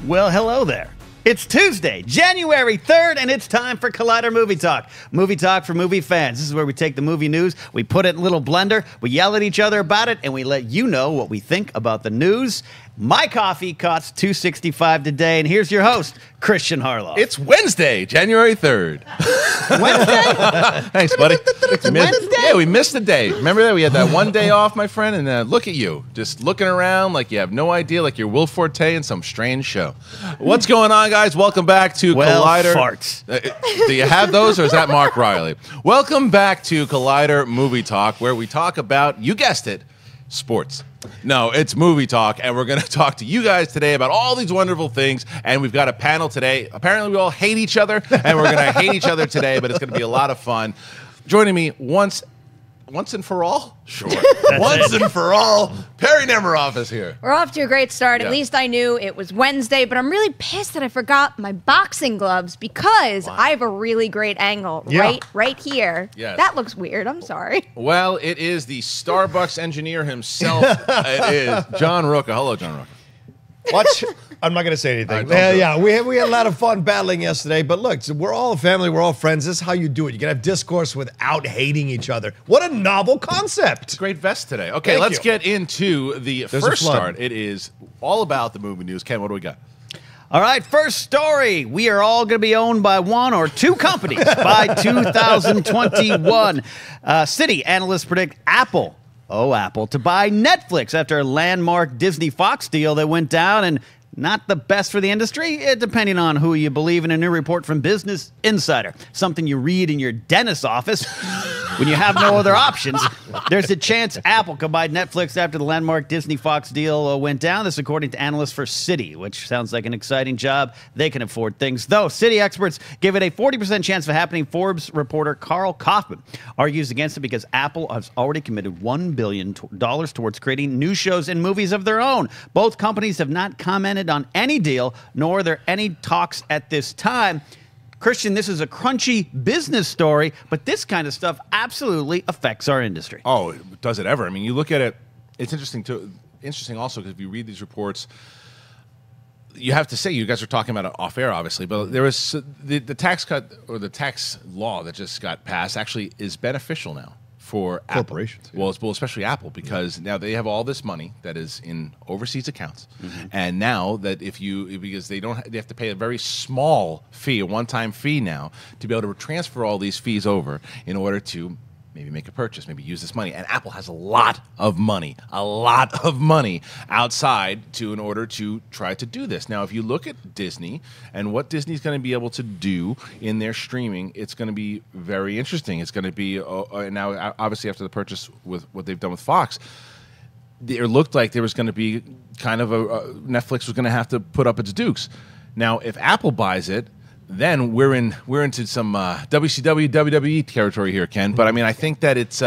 Well, hello there. It's Tuesday, January 3rd, and it's time for Collider Movie Talk. Movie Talk for movie fans. This is where we take the movie news, we put it in a little blender, we yell at each other about it, and we let you know what we think about the news. My coffee costs $2.65 today, and here's your host, Kristian Harloff. It's Wednesday, January 3rd. Wednesday? Thanks, buddy. It's Wednesday? Yeah, we missed a day. Remember that? We had that one day off, my friend, and look at you, just looking around like you have no idea, like you're Will Forte in some strange show. What's going on, guys? Welcome back to Collider. Farts. Do you have those, or is that Mark Riley? Welcome back to Collider Movie Talk, where we talk about, you guessed it, sports. No, it's movie talk, and we're going to talk to you guys today about all these wonderful things, and we've got a panel today. Apparently, we all hate each other, and we're going to hate each other today, but it's going to be a lot of fun. Joining me once and for all? Sure. Once and for all, Perri Nemiroff is here. We're off to a great start. Yeah. At least I knew it was Wednesday, but I'm really pissed that I forgot my boxing gloves because I have a really great angle right here. Yes. That looks weird. I'm sorry. Well, it is the Starbucks engineer himself. It is John Rocha. Hello, John Rocha. Watch. I'm not going to say anything. Right, we had a lot of fun battling yesterday, but look, so we're all a family, we're all friends. This is how you do it. You can have discourse without hating each other. What a novel concept. Great vest today. Okay, let's get into the first start. It is all about the movie news. Ken, what do we got? All right, first story. We are all going to be owned by one or two companies by 2021. Citi Analysts predict Apple to buy Netflix after a landmark Disney-Fox deal that went down and not the best for the industry, depending on who you believe in a new report from Business Insider. Something you read in your dentist's office when you have no other options. There's a chance Apple could buy Netflix after the landmark Disney-Fox deal went down. This according to analysts for Citi, which sounds like an exciting job. They can afford things. Though Citi experts give it a 40% chance of happening, Forbes reporter Karl Kaufman argues against it because Apple has already committed $1 billion towards creating new shows and movies of their own. Both companies have not commented on any deal, nor are there any talks at this time. Kristian, this is a crunchy business story, but this kind of stuff absolutely affects our industry. Oh, does it ever? I mean, you look at it, it's interesting also because if you read these reports, you have to say, you guys are talking about it off air, obviously, but there was the tax cut or the tax law that just got passed actually is beneficial now for corporations. Apple. Well, especially Apple, because now they have all this money that is in overseas accounts, and now that because they have to pay a very small fee, a one-time fee now, to be able to transfer all these fees over in order to maybe make a purchase, maybe use this money. And Apple has a lot of money outside in order to try to do this. Now, if you look at Disney and what Disney's going to be able to do in their streaming, it's going to be very interesting. It's going to be, now, obviously, after the purchase with what they've done with Fox, it looked like there was going to be kind of Netflix was going to have to put up its dukes. Now, if Apple buys it, then we're into some WCW, WWE territory here, Ken. But I mean, I think that it's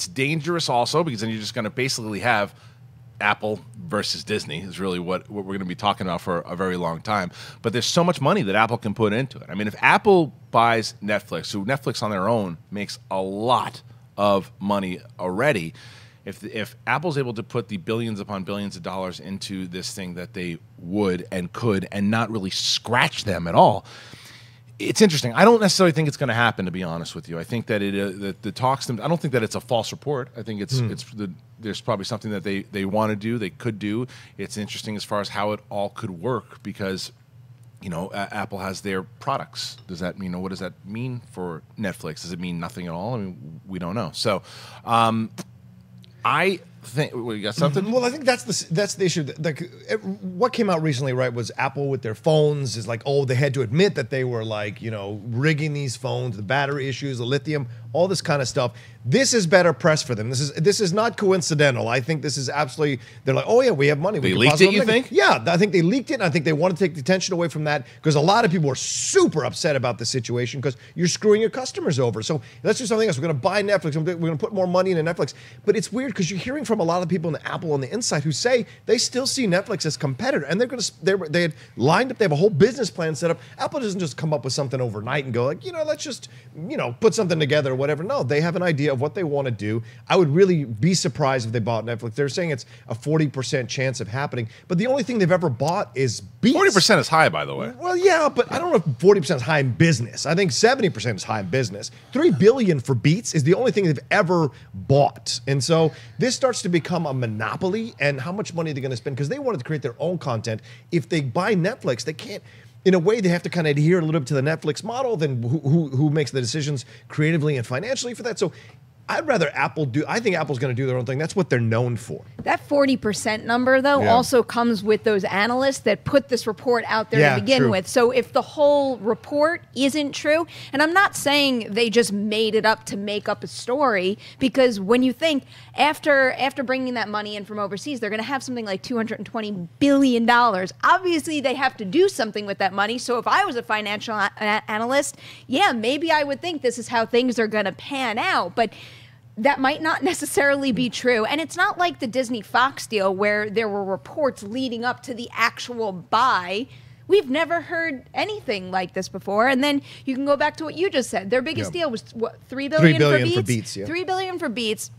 dangerous also because then you're just going to basically have Apple versus Disney is really what we're going to be talking about for a very long time. But there's so much money that Apple can put into it. I mean, if Apple buys Netflix, so Netflix on their own makes a lot of money already. If Apple's able to put the billions upon billions of dollars into this thing that they would and could and not really scratch them at all, it's interesting. I don't necessarily think it's going to happen, to be honest with you. I think that the talks. I don't think that it's a false report. I think there's probably something that they want to do, they could do. It's interesting as far as how it all could work because, Apple has their products. Does that mean, what does that mean for Netflix? Does it mean nothing at all? I mean, we don't know. So, I think you got something. Well, I think that's the issue. What came out recently, right, was Apple with their phones is like, they had to admit that they were like, rigging these phones, the battery issues, the lithium, all this kind of stuff. This is better press for them. This is not coincidental. I think this is absolutely. They're like, oh yeah, we have money. They leaked it. You think? Yeah, I think they leaked it. And I think they want to take the attention away from that because a lot of people are super upset about the situation because you're screwing your customers over. So let's do something else. We're going to buy Netflix. We're going to put more money into Netflix. But it's weird because you're hearing from from a lot of people in Apple on the inside who say they still see Netflix as competitor, and they had lined up. They have a whole business plan set up. Apple doesn't just come up with something overnight and go like, let's just put something together or whatever. No, they have an idea of what they want to do. I would really be surprised if they bought Netflix. They're saying it's a 40% chance of happening, but the only thing they've ever bought is Beats. 40% is high, by the way. Well, yeah, but I don't know if 40% is high in business. I think 70% is high in business. $3 billion for Beats is the only thing they've ever bought. And so this starts to become a monopoly, and how much money they're going to spend, because they wanted to create their own content. If they buy Netflix, they can't. In a way, they have to kind of adhere a little bit to the Netflix model. Then who makes the decisions creatively and financially for that? So I'd rather Apple do. I think Apple's going to do their own thing. That's what they're known for. That 40% number, though, also comes with those analysts that put this report out there to begin with. So if the whole report isn't true, and I'm not saying they just made it up to make up a story, because when you think after bringing that money in from overseas, they're going to have something like $220 billion. Obviously, they have to do something with that money. So if I was a financial analyst, maybe I would think this is how things are going to pan out. But that might not necessarily be true. And it's not like the Disney-Fox deal where there were reports leading up to the actual buy. We've never heard anything like this before. And then you can go back to what you just said. Their biggest deal was, what, $3 billion for Beats? $3 billion for Beats.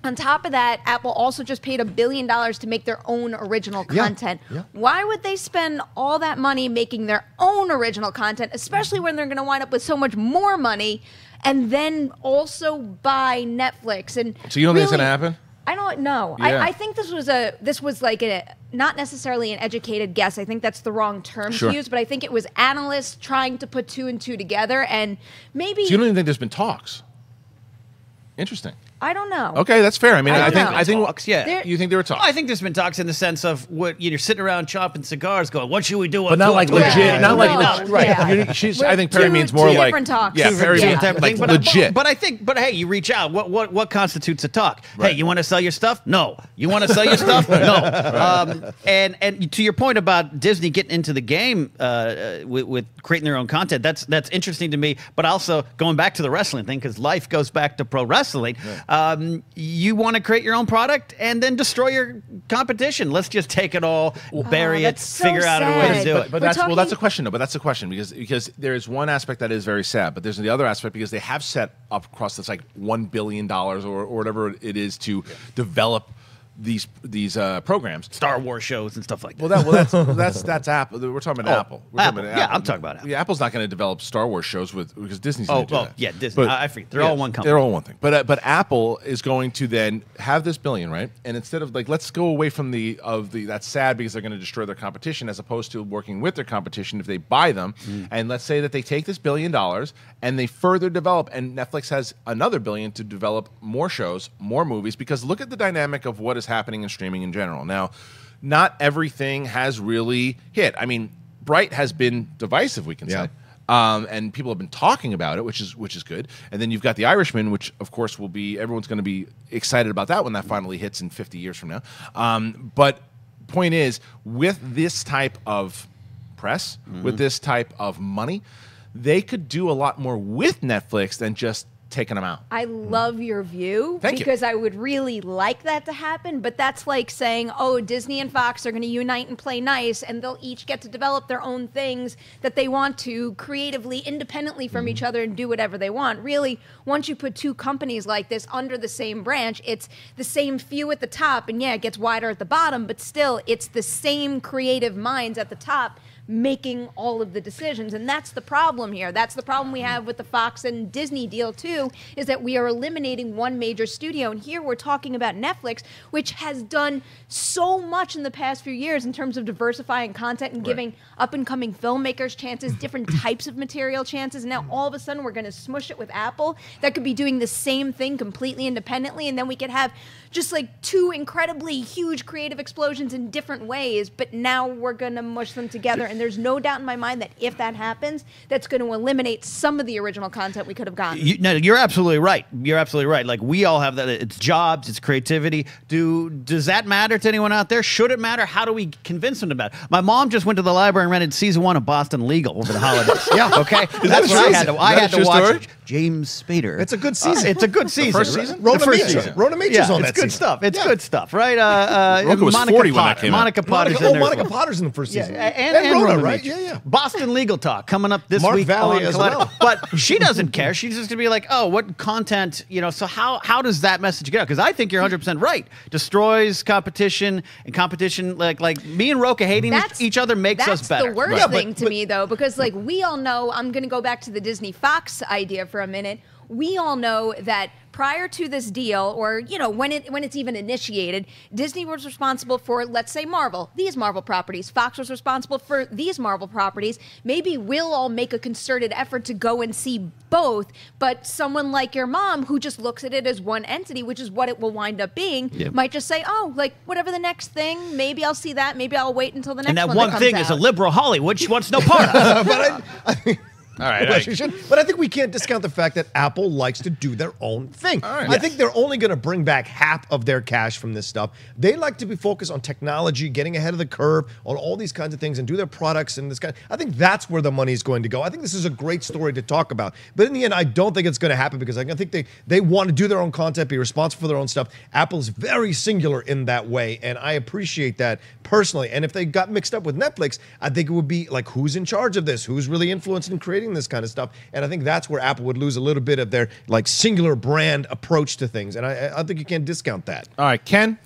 On top of that, Apple also just paid $1 billion to make their own original content. Why would they spend all that money making their own original content, especially when they're going to wind up with so much more money, and then also buy Netflix? And so you don't think it's going to happen? I don't know. I think this was like not necessarily an educated guess. I think that's the wrong term to use, but I think it was analysts trying to put two and two together, and maybe. So you don't even think there's been talks? Interesting. I don't know. Okay, that's fair. I mean, I think talks, you think there were talks. I think there's been talks in the sense of what you're sitting around chopping cigars, going, "What should we do?" But not like legit. Not like right. I think Perri means more like talks. Yeah, Perri means like legit. But I think, hey, you reach out. What constitutes a talk? Right. Hey, you want to sell your stuff? No. You want to sell your stuff? No. And to your point about Disney getting into the game with creating their own content, that's interesting to me. But also going back to the wrestling thing, because life goes back to pro wrestling. You want to create your own product and then destroy your competition. Let's just take it all, bury it, figure out a way to do it. But that's a question, though. But that's a question because there's one aspect that is very sad, but there's the other aspect because they have set up across this like $1 billion or whatever it is to develop these programs, Star Wars shows and stuff like that. Well, that's Apple. We're talking about Apple. Yeah, I'm talking about Apple. Yeah, Apple's not going to develop Star Wars shows because Disney's going to do that. Yeah, Disney. But, I forget. They're all one company. They're all one thing. But Apple is going to then have this billion, right? And instead of like, let's go away from that's sad because they're going to destroy their competition as opposed to working with their competition if they buy them. And let's say that they take this $1 billion and they further develop, and Netflix has another $1 billion to develop more shows, more movies, because look at the dynamic of what is happening in streaming in general. Now, not everything has really hit. I mean, Bright has been divisive, we can say. And people have been talking about it, which is good. And then you've got The Irishman, which of course everyone's going to be excited about that when that finally hits in 50 years from now. But point is, with this type of press, with this type of money, they could do a lot more with Netflix than just taking them out. I love your view because I would really like that to happen, but that's like saying, oh, Disney and Fox are going to unite and play nice, and they'll each get to develop their own things that they want to creatively, independently from each other, and do whatever they want. Really, once you put two companies like this under the same branch, it's the same few at the top, and it gets wider at the bottom, but still, it's the same creative minds at the top making all of the decisions. And that's the problem here. That's the problem we have with the Fox and Disney deal too, is that we are eliminating one major studio. And here we're talking about Netflix, which has done so much in the past few years in terms of diversifying content and giving up-and-coming filmmakers chances, different types of material chances. And now all of a sudden we're going to smush it with Apple that could be doing the same thing completely independently, and then we could have just like two incredibly huge creative explosions in different ways, but now we're going to mush them together. And there's no doubt in my mind that if that happens, that's going to eliminate some of the original content we could have gotten. You're absolutely right. You're absolutely right. Like, we all have that. It's jobs, it's creativity. Does that matter to anyone out there? Should it matter? How do we convince them about it? My mom just went to the library and rented season 1 of Boston Legal over the holidays. Okay? That's what I had to watch. James Spader. It's a good season. It's a good season. first season? Rona The first Mitra. season. Rona Mitra's on it's that good season. stuff. It's Yeah. good stuff, right? Rocha was 40 when that Potter. came out. Monica Potter's in there. Monica as well. Potter's in the first season. And Rona, Rona right? Mitra. Yeah. Boston Legal Talk coming up this Mark week Valley on as Collider. well. But she doesn't care. She's just gonna be like, oh, what content? So how does that message get out? Because I think you're 100% right. Destroys competition, and competition like me and Rocha hating each other makes us better. That's the worst thing to me, though, because like we all know. I'm going to go back to the Disney Fox idea for a minute. We all know that prior to this deal, or when it's even initiated, Disney was responsible for, let's say, Marvel, these Marvel properties. Fox was responsible for these Marvel properties. Maybe we'll all make a concerted effort to go and see both, but someone like your mom, who just looks at it as one entity, which is what it will wind up being, might just say, oh, like whatever the next thing, maybe I'll see that. Maybe I'll wait until the next one. And that one comes thing out. is a liberal Hollywood she wants no part of. But I think. All right. But I think we can't discount the fact that Apple likes to do their own thing. right. I think they're only going to bring back half of their cash from this stuff. They like to be focused on technology, getting ahead of the curve on all these kinds of things, and do their products and this kind. I think that's where the money is going to go. I think this is a great story to talk about. But in the end, I don't think it's going to happen because I think they want to do their own content, be responsible for their own stuff. Apple's very singular in that way, and I appreciate that personally. And if they got mixed up with Netflix, I think it would be like, who's in charge of this? Who's really influenced in creating this kind of stuff? And I think that's where Apple would lose a little bit of their like singular brand approach to things. And I think you can't discount that. All right, Ken,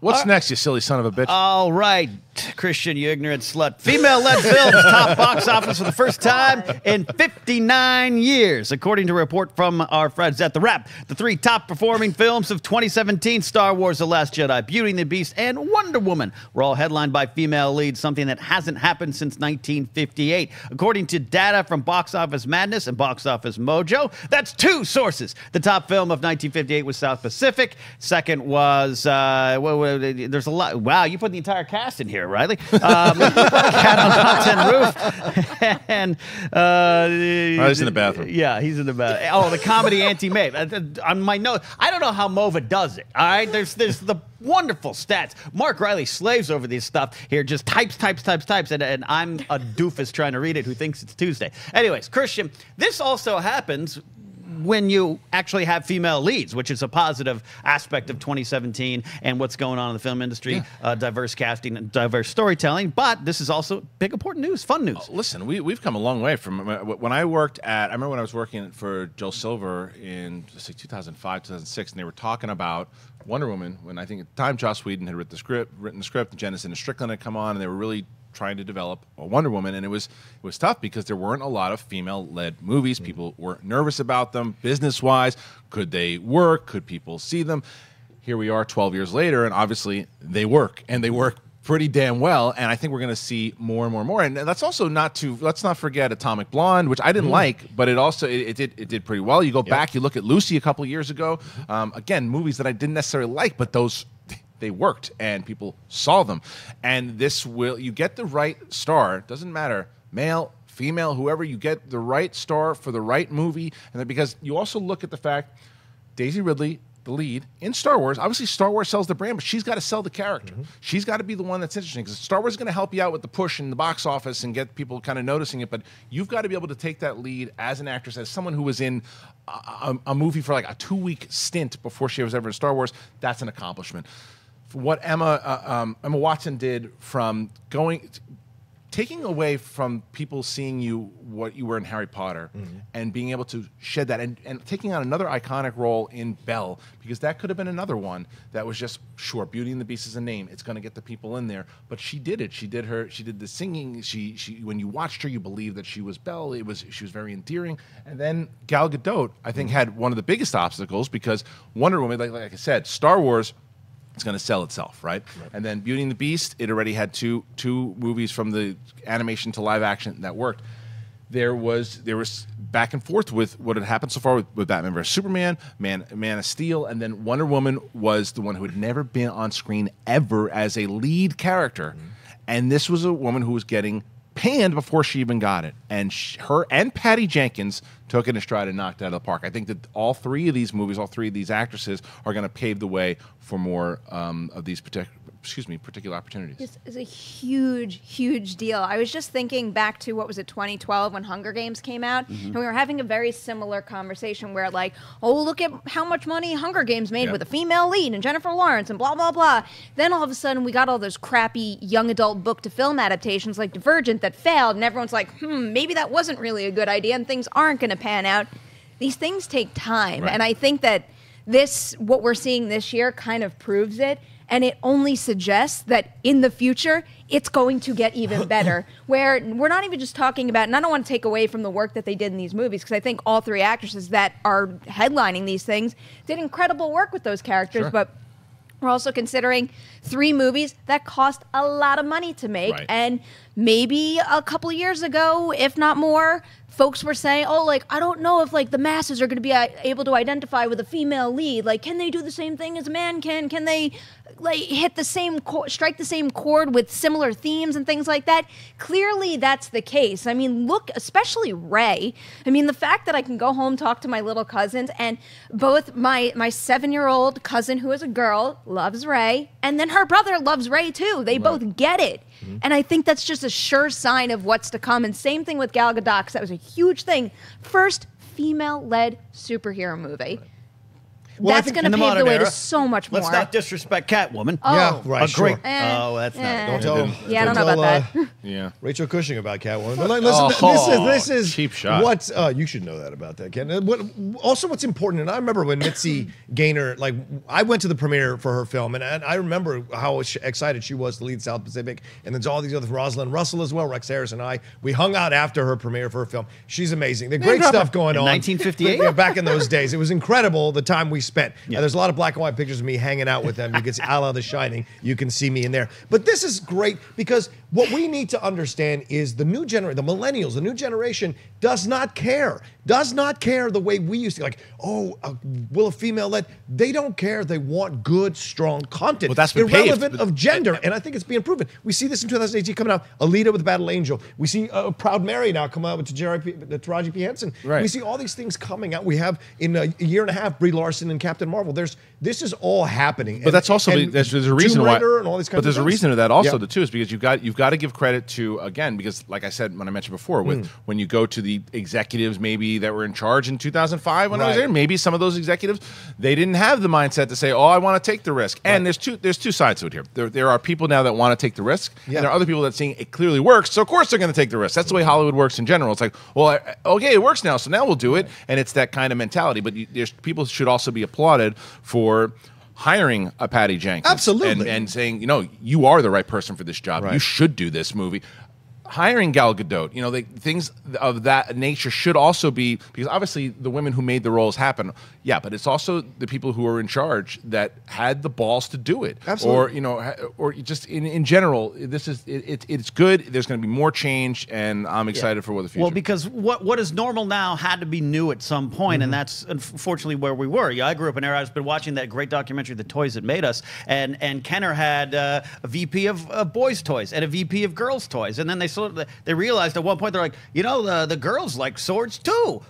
what's next, you silly son of a bitch? All right, Kristian, you ignorant slut. Female-led films top box office for the first time in 59 years. According to a report from our friends at The Wrap, the three top-performing films of 2017, Star Wars: The Last Jedi, Beauty and the Beast, and Wonder Woman, were all headlined by female leads, something that hasn't happened since 1958. According to data from Box Office Madness and Box Office Mojo, that's two sources. The top film of 1958 was South Pacific. Second was, there's a lot. Wow, you put the entire cast in here, Riley. Cat on Hot Tin Roof. And He's in the bathroom. Yeah, he's in the bathroom. Oh, the comedy Anti-Mave. On my note, I don't know how Mova does it. All right, there's the wonderful stats. Mark Riley slaves over this stuff here, just types, and I'm a doofus trying to read it who thinks it's Tuesday. Anyways, Kristian, this also happens when you actually have female leads, which is a positive aspect of 2017 and what's going on in the film industry, diverse casting and diverse storytelling. But this is also big, important news, fun news. Listen, we've come a long way from when I worked I remember when I was working for Joe Silver in 2005, 2006, and they were talking about Wonder Woman, when I think at the time Joss Whedon had written the script, Jennison and Strickland had come on, and they were really trying to develop a Wonder Woman, and it was tough because there weren't a lot of female-led movies. People were nervous about them, business-wise. Could they work? Could people see them? Here we are 12 years later, and obviously they work, and they work pretty damn well, and I think we're going to see more and more and more. And that's also let's not forget Atomic Blonde, which I didn't like, but it did pretty well. You go back, you look at Lucy a couple years ago. Again, movies that I didn't necessarily like, but those they worked and people saw them. And you get the right star, doesn't matter, male, female, whoever, you get the right star for the right movie. And then because you also look at the fact Daisy Ridley, the lead in Star Wars, obviously Star Wars sells the brand, but she's got to sell the character. She's got to be the one that's interesting, because Star Wars is going to help you out with the push in the box office and get people kind of noticing it, but you've got to be able to take that lead as an actress, as someone who was in a movie for like a 2-week stint before she was ever in Star Wars. That's an accomplishment. What Emma Watson did from taking away from people seeing you what you were in Harry Potter and being able to shed that and taking on another iconic role in Belle, because that could have been another one that was just, sure, Beauty and the Beast is a name, it's going to get the people in there, but she did it. She did the singing. She when you watched her, you believed that she was Belle. She was very endearing. And then Gal Gadot, I think, had one of the biggest obstacles, because Wonder Woman, like I said, Star Wars, it's going to sell itself, right? And then Beauty and the Beast, it already had two movies from the animation to live action that worked. There was back and forth with what had happened so far with Batman vs Superman, Man of Steel, and then Wonder Woman was the one who had never been on screen ever as a lead character. And this was a woman who was getting panned before she even got it. And her and Patty Jenkins took it in stride and knocked it out of the park. I think that all three of these movies, all three of these actresses are going to pave the way for more of these particular opportunities. This is a huge, huge deal. I was just thinking back to, what was it, 2012 when Hunger Games came out, and we were having a very similar conversation where, like, oh, look at how much money Hunger Games made with a female lead and Jennifer Lawrence and blah, blah, blah. Then all of a sudden we got all those crappy young adult book-to-film adaptations like Divergent that failed, and everyone's like, maybe that wasn't really a good idea and things aren't going to pan out. These things take time, and I think that what we're seeing this year kind of proves it. And it only suggests that in the future, it's going to get even better. Where we're not even just talking about, and I don't want to take away from the work that they did in these movies, because I think all three actresses that are headlining these things did incredible work with those characters. But we're also considering 3 movies that cost a lot of money to make. And maybe a couple of years ago, if not more, folks were saying, oh, like, I don't know if, like, the masses are going to be able to identify with a female lead. Like, can they do the same thing as a man can? Can they, like, hit the same strike the same chord with similar themes and things like that? Clearly, that's the case. I mean, look, especially Ray. I mean, the fact that I can go home, talk to my little cousins, and both my 7-year-old cousin, who is a girl, loves Ray, and then her brother loves Ray, too. They both get it. And I think that's just a sure sign of what's to come. And same thing with Gal Gadot, 'cause that was a huge thing. First female-led superhero movie. Well, that's going to pave the way to so much more. Let's not disrespect Catwoman. Oh. Yeah, right. Great. Sure. Oh, that's not. Don't tell him. Yeah, I don't know about Yeah. Rachel Cushing about Catwoman. But like, listen, this is cheap shot. What you should know that about that, Ken. What's important, and I remember when Mitzi Gaynor, like, I went to the premiere for her film, and I remember how excited she was to lead South Pacific, and there's all these other, Rosalind Russell as well, Rex Harris and I. We hung out after her premiere for her film. She's amazing. There's great stuff going on. 1958? Yeah, back in those days. It was incredible the time we spent. Yeah. And there's a lot of black and white pictures of me hanging out with them. You can see a la The Shining. You can see me in there. But this is great because what we need to understand is the new generation, the millennials, the new generation does not care. Does not care the way we used to. Like, will a female lead? They don't care. They want good, strong content. Well, that's been irrelevant paved. of gender. And I think it's being proven. We see this in 2018 coming out. Alita with Battle Angel. We see Proud Mary now come out with Taraji P. Henson. Right. We see all these things coming out. We have in a year and a half Brie Larson and Captain Marvel. This is all happening. But that's also there's a reason why. And all these kinds but there's of a reason to that also too, is because you've got to give credit to, again, because like I said when I mentioned before, with when you go to the executives maybe that were in charge in 2005 when I was there, maybe some of those executives, they didn't have the mindset to say, I want to take the risk. And there's two sides to it here. There are people now that want to take the risk, and there are other people that seeing it clearly works, so of course they're going to take the risk. That's the way Hollywood works in general. It's like, okay, it works now, so now we'll do it, and it's that kind of mentality. But there's people should also be applauded for hiring a Patty Jenkins. Absolutely. And saying, you are the right person for this job. Right. You should do this movie. Hiring Gal Gadot, things of that nature should also be, because obviously the women who made the roles happen, but it's also the people who are in charge that had the balls to do it. Absolutely. Or just in general, it's good. There's going to be more change, and I'm excited for what the future. Well, because what is normal now had to be new at some point, and that's unfortunately where we were. I grew up in an era. I've been watching that great documentary, The Toys That Made Us, and Kenner had a VP of boys' toys and a VP of girls' toys, and then they realized at one point, they're like, the girls like swords too.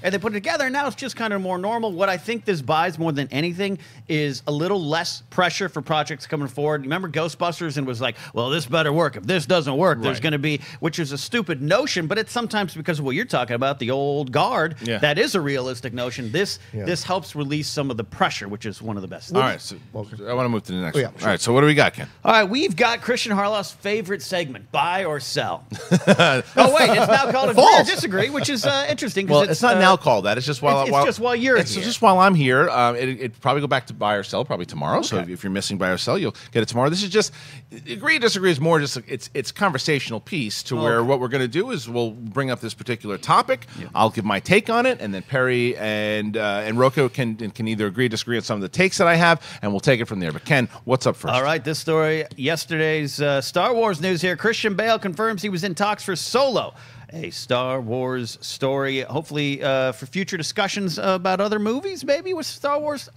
And they put it together, and now it's just kind of more normal. What I think this buys more than anything is a little less pressure for projects coming forward. Remember Ghostbusters, and was like, well, this better work. If this doesn't work, there's going to be, which is a stupid notion, but it's sometimes because of what you're talking about, the old guard. That is a realistic notion. This helps release some of the pressure, which is one of the best things. All right, so I want to move to the next one. Sure. All right, so what do we got, Ken? All right, we've got Kristian Harloff's favorite segment, Buy or Sell. Oh, wait, it's now called Agree or Disagree, which is interesting. Well, it's not now called that. It's just while you're here. It's just while I'm here. It'd probably go back to Buy or Sell probably tomorrow. Okay. So if you're missing Buy or Sell, you'll get it tomorrow. This is just Agree or Disagree is more just it's conversational piece to where what we're going to do is we'll bring up this particular topic. I'll give my take on it, and then Perri and Rocha can either agree or disagree on some of the takes that I have, and we'll take it from there. But Ken, what's up first? All right, this story, yesterday's Star Wars news here. Christian Bale confirms he was in talks for Solo. a Star Wars story. Hopefully for future discussions about other movies, maybe with Star Wars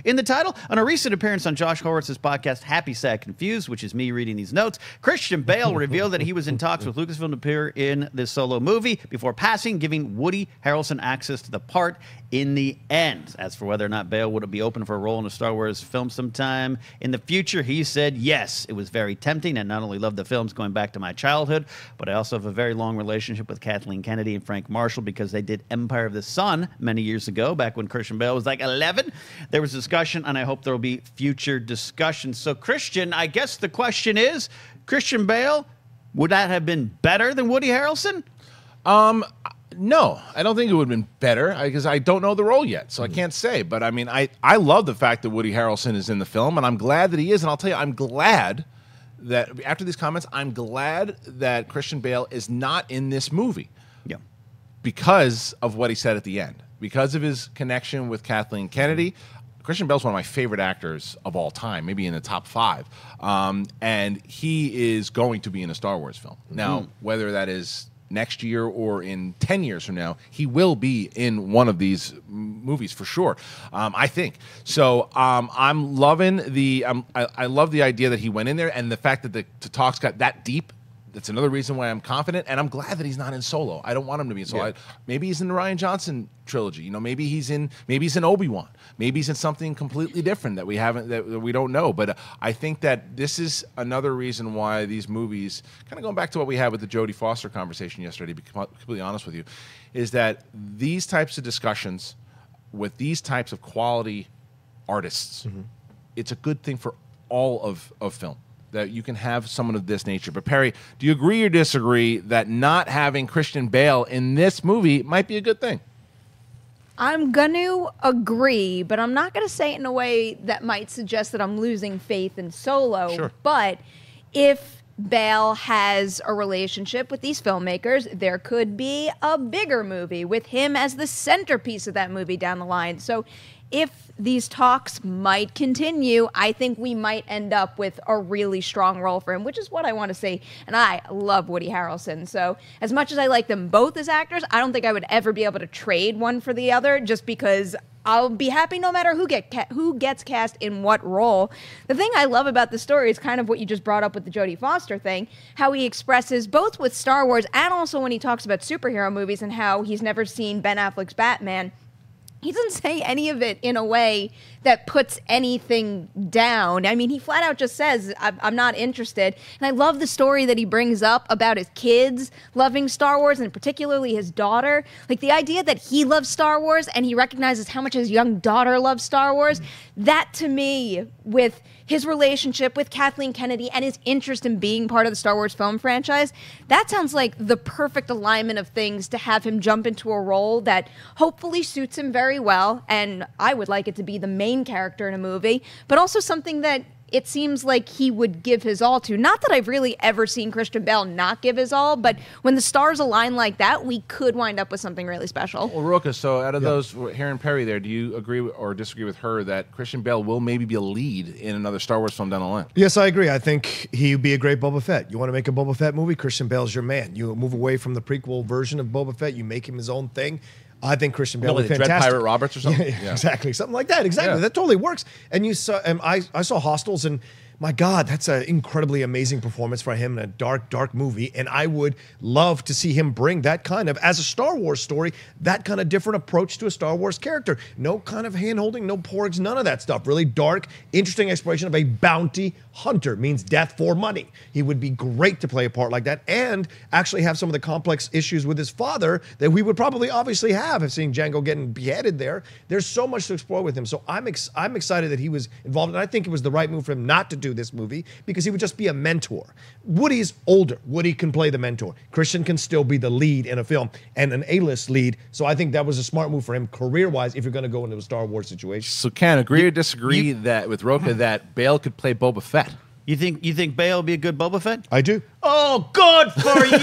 in the title. On a recent appearance on Josh Horowitz's podcast, Happy, Sad, Confused, which is me reading these notes, Christian Bale revealed that he was in talks with Lucasfilm to appear in this Solo movie before passing, giving Woody Harrelson access to the part in the end. As for whether or not Bale would be open for a role in a Star Wars film sometime in the future, he said yes. It was very tempting, and not only love the films going back to my childhood, but I also have a very long relationship with Kathleen Kennedy and Frank Marshall because they did Empire of the Sun many years ago, back when Christian Bale was like 11. There was discussion, and I hope there will be future discussions. So, Christian, I guess the question is, Christian Bale, would that have been better than Woody Harrelson? No, I don't think it would have been better because I don't know the role yet, so I can't say. But I mean, I love the fact that Woody Harrelson is in the film, and I'm glad that he is. And I'll tell you, I'm glad that after these comments, I'm glad that Christian Bale is not in this movie. Yeah. Because of what he said at the end, because of his connection with Kathleen Kennedy. Christian Bale's one of my favorite actors of all time, maybe in the top 5. And he is going to be in a Star Wars film. Now, whether that is next year or in 10 years from now, he will be in one of these movies for sure, I think. So I'm loving I love the idea that he went in there, and the fact that the talks got that deep. That's another reason why I'm confident, and I'm glad that he's not in Solo. I don't want him to be in Solo. Yeah. Maybe he's in the Rian Johnson trilogy. You know, maybe he's in Obi-Wan. Maybe he's in something completely different that we don't know. But I think that this is another reason why these movies, kind of going back to what we had with the Jodie Foster conversation yesterday, to be completely honest with you, is that these types of discussions with these types of quality artists, it's a good thing for all of film, that you can have someone of this nature. But Perri, do you agree or disagree that not having Christian Bale in this movie might be a good thing? I'm going to agree, but I'm not going to say it in a way that might suggest that I'm losing faith in Solo. Sure. But if Bale has a relationship with these filmmakers, there could be a bigger movie with him as the centerpiece of that movie down the line. So if these talks might continue, I think we might end up with a really strong role for him, which is what I want to see. And I love Woody Harrelson. So as much as I like them both as actors, I don't think I would ever be able to trade one for the other, just because I'll be happy no matter who gets cast in what role. The thing I love about the story is kind of what you just brought up with the Jodie Foster thing, how he expresses both with Star Wars and also when he talks about superhero movies and how he's never seen Ben Affleck's Batman. He doesn't say any of it in a way that puts anything down. I mean, he flat out just says, I'm not interested. And I love the story that he brings up about his kids loving Star Wars, and particularly his daughter. Like, the idea that he loves Star Wars and he recognizes how much his young daughter loves Star Wars, that to me, with his relationship with Kathleen Kennedy and his interest in being part of the Star Wars film franchise, that sounds like the perfect alignment of things to have him jump into a role that hopefully suits him very well. And I would like it to be the main character in a movie, but also something that it seems like he would give his all to. Not that I've really ever seen Christian Bale not give his all, but when the stars align like that, we could wind up with something really special. Well, Rocha, so out of those, hearing Perri there, do you agree or disagree with her that Christian Bale will maybe be a lead in another Star Wars film down the line? Yes, I agree. I think he'd be a great Boba Fett. You want to make a Boba Fett movie? Christian Bale's your man. You move away from the prequel version of Boba Fett. You make him his own thing. I think Christian Bale is fantastic. Dread Pirate Roberts or something? Yeah, exactly. Something like that. Exactly. That totally works. And you saw, I saw Hostiles, and my God, that's an incredibly amazing performance for him in a dark, dark movie. And I would love to see him bring that kind of, as a Star Wars story, that kind of different approach to a Star Wars character. No kind of hand-holding, no porgs, none of that stuff. Really dark, interesting exploration of a bounty hunter. Means death for money. He would be great to play a part like that and actually have some of the complex issues with his father that we would probably obviously have if seeing Django getting beheaded there. There's so much to explore with him. So I'm excited that he was involved. And I think it was the right move for him not to do this movie because he would just be a mentor. Woody's older. Woody can play the mentor. Christian can still be the lead in a film and an A-list lead. So I think that was a smart move for him career-wise if you're going to go into a Star Wars situation. So Ken, agree or disagree that with Rocha that Bale could play Boba Fett? You think Bale will be a good Boba Fett? I do. Oh, good for you!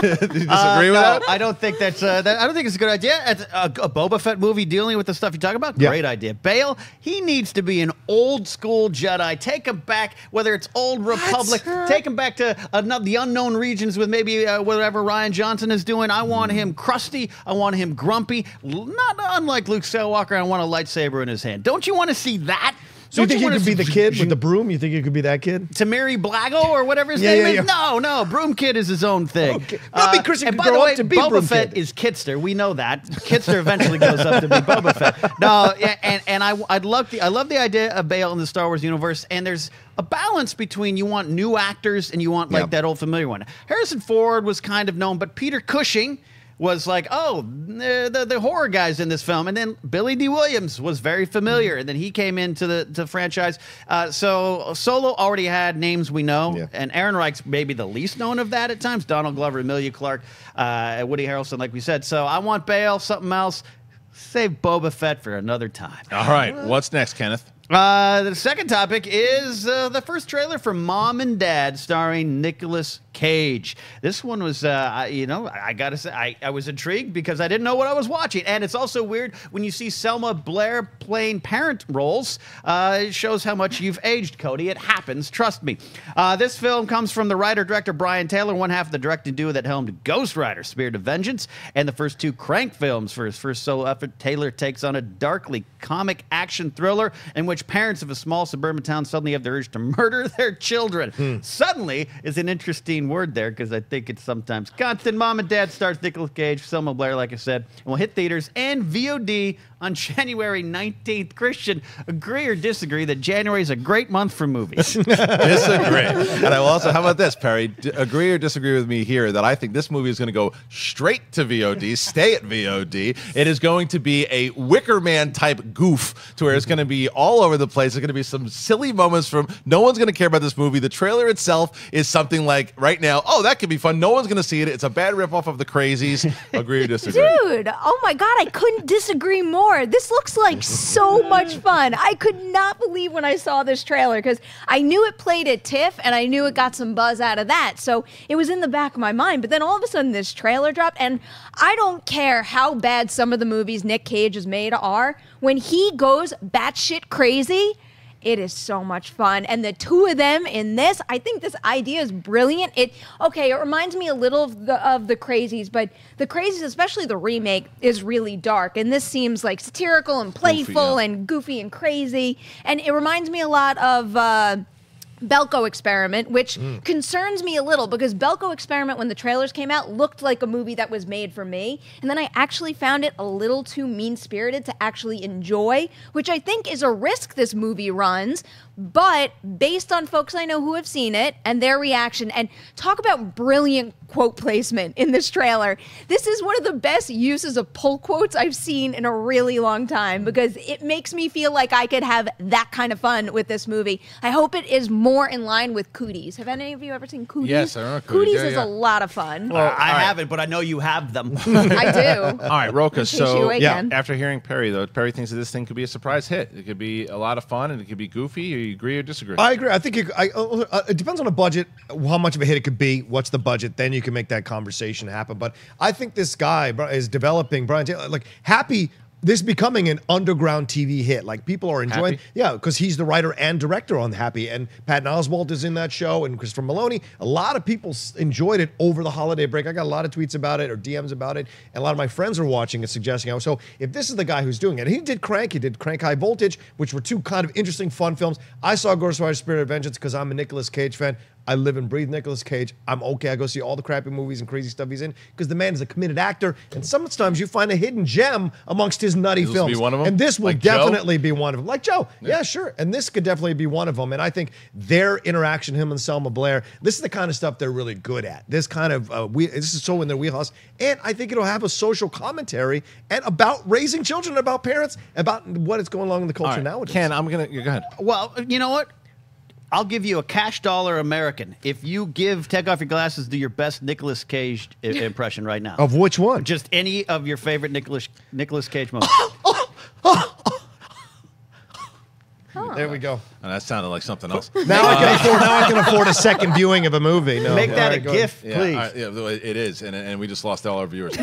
Do you disagree with that? I don't think that's. I don't think it's a good idea. A Boba Fett movie dealing with the stuff you talk about. Yeah. Great idea. Bale, he needs to be an old school Jedi. Take him back, whether it's Old Republic. Take him back to the unknown regions with maybe whatever Rian Johnson is doing. I want him crusty. I want him grumpy. Not unlike Luke Skywalker. I want a lightsaber in his hand. Don't you want to see that? So you think he could be the kid with the broom? You think he could be that kid? Tamiri Blago or whatever his name is? No, Broom Kid is his own thing. Okay. Maybe Kristian and could by the grow way, up to be Boba Broom Fett Kid. is Kitster. We know that. Kitster eventually goes up to be Boba Fett. No, and I love the idea of Bale in the Star Wars universe, and there's a balance between you want new actors and you want like that old familiar one. Harrison Ford was kind of known, but Peter Cushing was like, oh, the horror guys in this film. And then Billy D. Williams was very familiar. And then he came into the franchise. So Solo already had names we know. Yeah. And Aaron Reich's maybe the least known of that at times. Donald Glover, Emilia Clarke, Woody Harrelson, like we said. So I want Bale, something else. Save Boba Fett for another time. All right. What's next, Kenneth? The second topic is the first trailer for Mom and Dad, starring Nicolas Cage. This one was, I gotta say, I was intrigued because I didn't know what I was watching. And it's also weird when you see Selma Blair playing parent roles. It shows how much you've aged, Cody. It happens, trust me. This film comes from the writer-director Brian Taylor, one half of the directing duo that helmed Ghost Rider, Spirit of Vengeance, and the first two Crank films. For his first solo effort, Taylor takes on a darkly comic action thriller in which parents of a small suburban town suddenly have the urge to murder their children. Suddenly is an interesting word there because I think it's sometimes constant. Mom and Dad stars Nicolas Cage, Selma Blair, like I said, and will hit theaters and VOD on January 19th. Kristian, agree or disagree that January is a great month for movies? Disagree. And I will also, how about this, Perry? Agree or disagree with me here that I think this movie is going to go straight to VOD, stay at VOD. It is going to be a Wicker Man type goof to where it's going to be all over the place. There's going to be some silly moments from no one's going to care about this movie. The trailer itself is something like right now, oh, that could be fun. No one's going to see it. It's a bad ripoff of The Crazies. Agree or disagree? Dude, oh my God, I couldn't disagree more. This looks like so much fun. I could not believe when I saw this trailer because I knew it played at TIFF and I knew it got some buzz out of that. So it was in the back of my mind. But then all of a sudden this trailer dropped, and I don't care how bad some of the movies Nick Cage has made are. When he goes batshit crazy, it is so much fun. And the two of them in this, I think this idea is brilliant. It reminds me a little of the Crazies, but the Crazies, especially the remake, is really dark. And this seems like satirical and playful and goofy and crazy. And it reminds me a lot of Belko Experiment, which concerns me a little because Belko Experiment, when the trailers came out, looked like a movie that was made for me. And then I actually found it a little too mean-spirited to actually enjoy, which I think is a risk this movie runs. But based on folks I know who have seen it and their reaction, and talk about brilliant quote placement in this trailer, this is one of the best uses of pull quotes I've seen in a really long time because it makes me feel like I could have that kind of fun with this movie. I hope it is more in line with Cooties. Have any of you ever seen Cooties? Yes, I remember Cooties. Cooties. Is a lot of fun. Well, I haven't, but I know you have them. I do. All right, Rocha. So yeah, after hearing Perry, though, Perry thinks that this thing could be a surprise hit. It could be a lot of fun and it could be goofy. You agree or disagree? I agree. I think it depends on the budget, how much of a hit it could be, what's the budget, then you can make that conversation happen. But I think this guy is developing, Brian Taylor, like Happy, this becoming an underground TV hit. Like people are enjoying, Happy? yeah, because he's the writer and director on Happy, and Patton Oswalt is in that show, and Christopher Maloney. A lot of people enjoyed it over the holiday break. I got a lot of tweets about it or DMs about it, and a lot of my friends are watching it, suggesting it. So if this is the guy who's doing it, he did Crank High Voltage, which were two kind of interesting, fun films. I saw Ghost Rider: Spirit of Vengeance because I'm a Nicolas Cage fan. I live and breathe Nicolas Cage. I'm okay. I go see all the crappy movies and crazy stuff he's in because the man is a committed actor. And sometimes you find a hidden gem amongst his nutty films. This will be one of them? And this will Like definitely be one of them. Like Joe. Yeah, sure. And this could definitely be one of them. And I think their interaction, him and Selma Blair, this is the kind of stuff they're really good at. This kind of, this is so in their wheelhouse. And I think it'll have a social commentary and about raising children, about parents, about what is going on in the culture nowadays. Ken, I'm going to, go ahead. Well, you know what? I'll give you a cash dollar American if you take off your glasses, do your best Nicolas Cage impression right now. Of which one? Just any of your favorite Nicolas Cage movies. There we go. And that sounded like something else. Now I can afford a second viewing of a movie. No, Make that all a GIF, Yeah, please. yeah, it is, and we just lost all our viewers.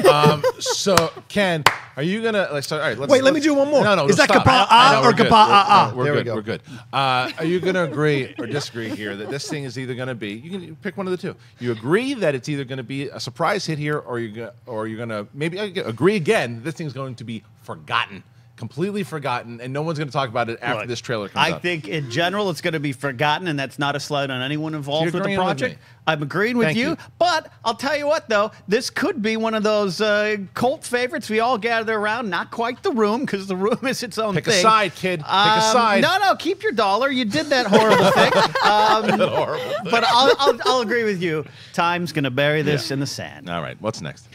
So, Ken, are you gonna all right? Let me do one more. No, Is that stop. kapa or kapa? We're There we good. go. We're good. Are you gonna agree or disagree here that this thing is either gonna be? You can pick one of the two. You agree that it's either gonna be a surprise hit here, or you're gonna maybe agree again that this thing's going to be forgotten. Completely forgotten, and no one's going to talk about it after this trailer comes out. I think in general it's going to be forgotten, and that's not a slight on anyone involved with the agreeing with project. me? I'm agreeing with Thank you. But I'll tell you what, though, this could be one of those cult favorites we all gather around. Not quite the Room, because the Room is its own Pick thing. a side, kid. Pick a side. No, keep your dollar. You did that horrible thing. But I'll agree with you. Time's going to bury this in the sand. All right, what's next?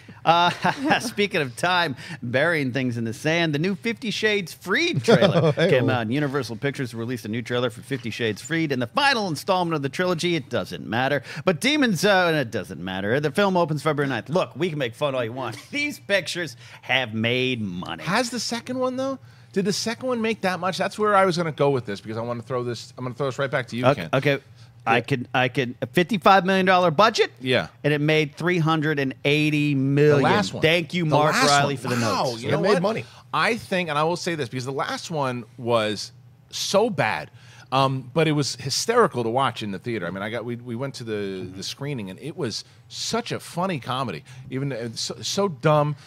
Speaking of time burying things in the sand, the new 50 Shades Freed trailer came out. Universal Pictures released a new trailer for 50 Shades Freed, and the final installment of the trilogy. It doesn't matter. But Demons, it doesn't matter. The film opens February 9th. Look, we can make fun all you want. These pictures have made money. Has the second one, though? Did the second one make that much? That's where I was going to go with this, because I want to throw this. I'm going to throw this right back to you, Ken. Okay. I could a $55 million budget. Yeah. And it made $380 million. The last one. Thank you, The Mark last Riley, one. for the Wow, notes. you know made what? money. I think, and I will say this, because the last one was so bad, but it was hysterical to watch in the theater. I mean, we went to the screening, and it was such a funny comedy, even so dumb,